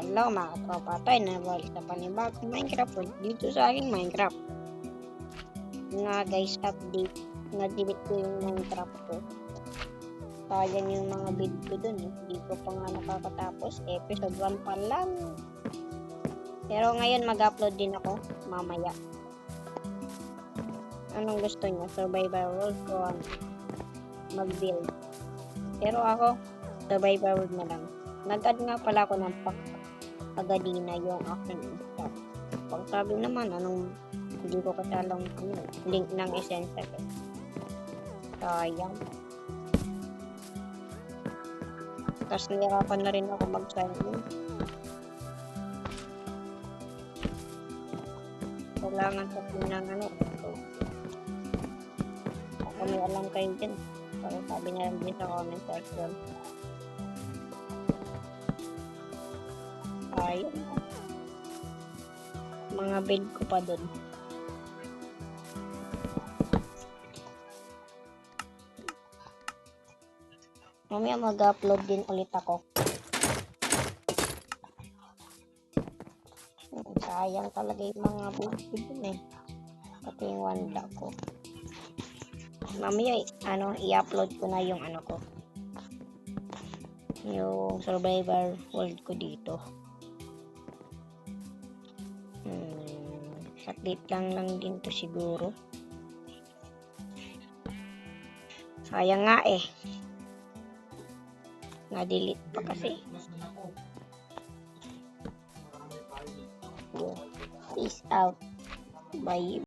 Hello mga katropa, tayo na balik sa panibagong Minecraft world dito sa aking Minecraft. Nga guys, update, na-delete ko yung Minecraft ko. Sayang yung mga build ko dun hindi ko pa nga nakakatapos, episode 1 pa lang. Pero ngayon mag-upload din ako mamaya. Anong gusto niya? Survival world o mag-build? Pero ako, survival world na lang. Nag-add nga pala ako ng pagadina yung aking install. Pag sabi naman, hindi ko kasalang link ng essential. Sayang. Tapos nahirapan na rin ako mag-sign in. Kailangan sa pinang kung may alam kayo dyan. Para sabi na lang din sa comment section. Ayun. Mga build ko pa dun. Mamaya mag-upload din ulit ako. Sayang talaga yung mga build ko dun pati yung one block ko. Mamaya i-upload ko na yung ko. Yung survivor world ko dito. Saglit lang din to siguro. Sayang nga na-delete pa kasi. Peace out. Bye.